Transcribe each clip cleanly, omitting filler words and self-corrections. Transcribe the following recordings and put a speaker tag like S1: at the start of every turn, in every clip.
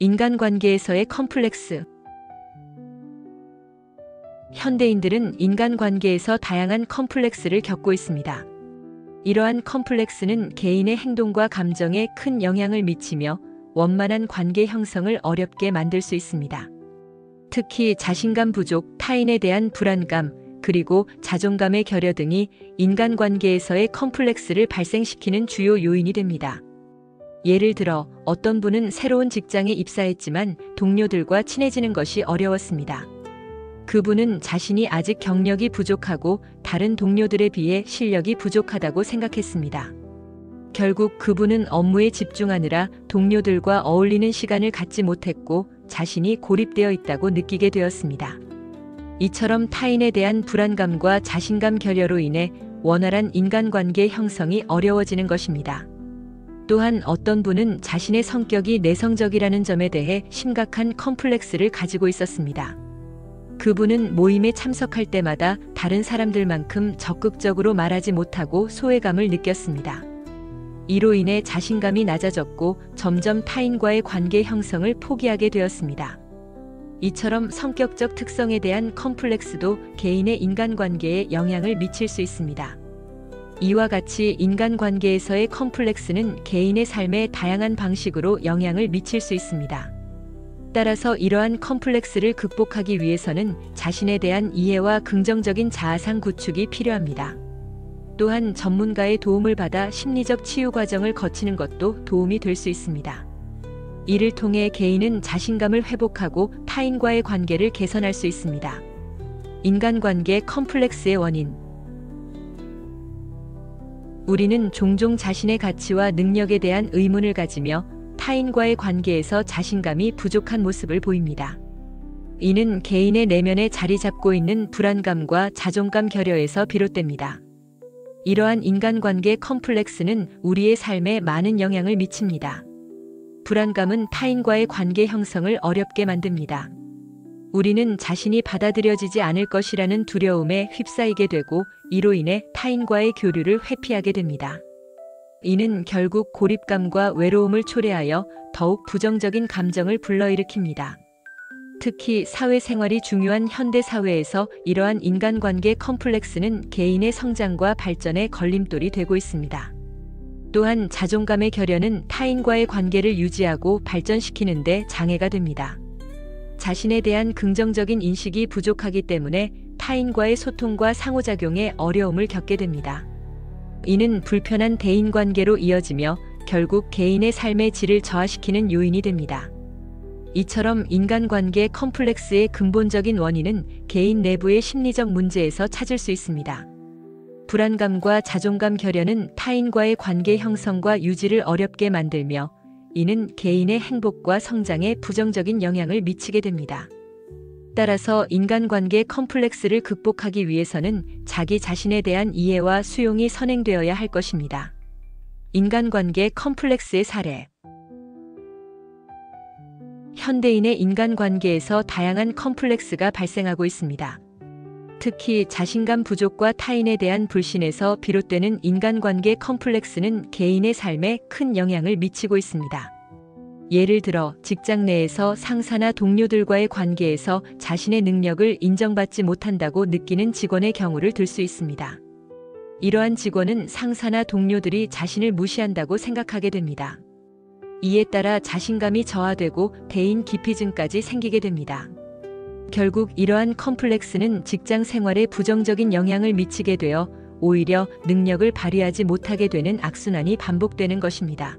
S1: 인간관계에서의 컴플렉스. 현대인들은 인간관계에서 다양한 컴플렉스를 겪고 있습니다. 이러한 컴플렉스는 개인의 행동과 감정에 큰 영향을 미치며 원만한 관계 형성을 어렵게 만들 수 있습니다. 특히 자신감 부족, 타인에 대한 불안감, 그리고 자존감의 결여 등이 인간관계에서의 컴플렉스를 발생시키는 주요 요인이 됩니다. 예를 들어 어떤 분은 새로운 직장에 입사했지만 동료들과 친해지는 것이 어려웠습니다. 그분은 자신이 아직 경력이 부족하고 다른 동료들에 비해 실력이 부족하다고 생각했습니다. 결국 그분은 업무에 집중하느라 동료들과 어울리는 시간을 갖지 못했고 자신이 고립되어 있다고 느끼게 되었습니다. 이처럼 타인에 대한 불안감과 자신감 결여로 인해 원활한 인간관계 형성이 어려워지는 것입니다. 또한 어떤 분은 자신의 성격이 내성적이라는 점에 대해 심각한 컴플렉스를 가지고 있었습니다. 그분은 모임에 참석할 때마다 다른 사람들만큼 적극적으로 말하지 못하고 소외감을 느꼈습니다. 이로 인해 자신감이 낮아졌고 점점 타인과의 관계 형성을 포기하게 되었습니다. 이처럼 성격적 특성에 대한 컴플렉스도 개인의 인간관계에 영향을 미칠 수 있습니다. 이와 같이 인간관계에서의 컴플렉스는 개인의 삶에 다양한 방식으로 영향을 미칠 수 있습니다. 따라서 이러한 컴플렉스를 극복하기 위해서는 자신에 대한 이해와 긍정적인 자아상 구축이 필요합니다. 또한 전문가의 도움을 받아 심리적 치유 과정을 거치는 것도 도움이 될 수 있습니다. 이를 통해 개인은 자신감을 회복하고 타인과의 관계를 개선할 수 있습니다. 인간관계 컴플렉스의 원인. 우리는 종종 자신의 가치와 능력에 대한 의문을 가지며 타인과의 관계에서 자신감이 부족한 모습을 보입니다. 이는 개인의 내면에 자리 잡고 있는 불안감과 자존감 결여에서 비롯됩니다. 이러한 인간관계 컴플렉스는 우리의 삶에 많은 영향을 미칩니다. 불안감은 타인과의 관계 형성을 어렵게 만듭니다. 우리는 자신이 받아들여지지 않을 것이라는 두려움에 휩싸이게 되고 이로 인해 타인과의 교류를 회피하게 됩니다. 이는 결국 고립감과 외로움을 초래하여 더욱 부정적인 감정을 불러일으킵니다. 특히 사회생활이 중요한 현대 사회에서 이러한 인간관계 컴플렉스는 개인의 성장과 발전에 걸림돌이 되고 있습니다. 또한 자존감의 결여는 타인과의 관계를 유지하고 발전시키는 데 장애가 됩니다. 자신에 대한 긍정적인 인식이 부족하기 때문에 타인과의 소통과 상호작용에 어려움을 겪게 됩니다. 이는 불편한 대인관계로 이어지며 결국 개인의 삶의 질을 저하시키는 요인이 됩니다. 이처럼 인간관계 컴플렉스의 근본적인 원인은 개인 내부의 심리적 문제에서 찾을 수 있습니다. 불안감과 자존감 결여는 타인과의 관계 형성과 유지를 어렵게 만들며 이는 개인의 행복과 성장에 부정적인 영향을 미치게 됩니다. 따라서 인간관계 컴플렉스를 극복하기 위해서는 자기 자신에 대한 이해와 수용이 선행되어야 할 것입니다. 인간관계 컴플렉스의 사례. 현대인의 인간관계에서 다양한 컴플렉스가 발생하고 있습니다. 특히 자신감 부족과 타인에 대한 불신에서 비롯되는 인간관계 컴플렉스는 개인의 삶에 큰 영향을 미치고 있습니다. 예를 들어 직장 내에서 상사나 동료들과의 관계에서 자신의 능력을 인정받지 못한다고 느끼는 직원의 경우를 들 수 있습니다. 이러한 직원은 상사나 동료들이 자신을 무시한다고 생각하게 됩니다. 이에 따라 자신감이 저하되고 대인 기피증까지 생기게 됩니다. 결국 이러한 컴플렉스는 직장 생활에 부정적인 영향을 미치게 되어 오히려 능력을 발휘하지 못하게 되는 악순환이 반복되는 것입니다.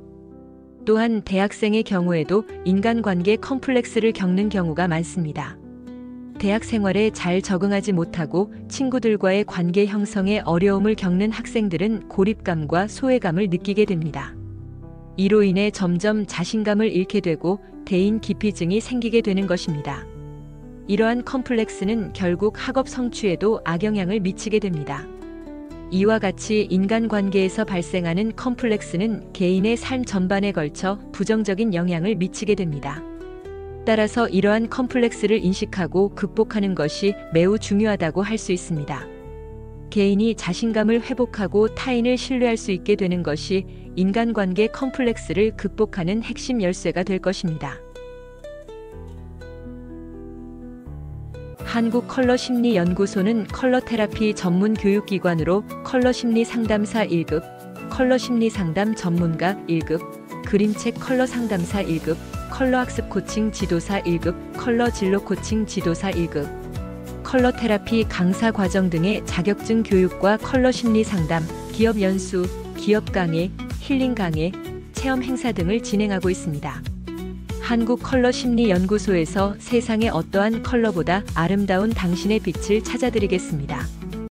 S1: 또한 대학생의 경우에도 인간관계 컴플렉스를 겪는 경우가 많습니다. 대학 생활에 잘 적응하지 못하고 친구들과의 관계 형성에 어려움을 겪는 학생들은 고립감과 소외감을 느끼게 됩니다. 이로 인해 점점 자신감을 잃게 되고 대인 기피증이 생기게 되는 것입니다. 이러한 컴플렉스는 결국 학업 성취에도 악영향을 미치게 됩니다. 이와 같이 인간관계에서 발생하는 컴플렉스는 개인의 삶 전반에 걸쳐 부정적인 영향을 미치게 됩니다. 따라서 이러한 컴플렉스를 인식하고 극복하는 것이 매우 중요하다고 할 수 있습니다. 개인이 자신감을 회복하고 타인을 신뢰할 수 있게 되는 것이 인간관계 컴플렉스를 극복하는 핵심 열쇠가 될 것입니다. 한국컬러심리연구소는 컬러테라피 전문 교육기관으로 컬러심리 상담사 1급, 컬러심리 상담 전문가 1급, 그림책 컬러 상담사 1급, 컬러학습 코칭 지도사 1급, 컬러 진로 코칭 지도사 1급, 컬러테라피 강사 과정 등의 자격증 교육과 컬러심리 상담, 기업 연수, 기업 강의, 힐링 강의, 체험 행사 등을 진행하고 있습니다. 한국컬러심리연구소에서 세상의 어떠한 컬러보다 아름다운 당신의 빛을 찾아드리겠습니다.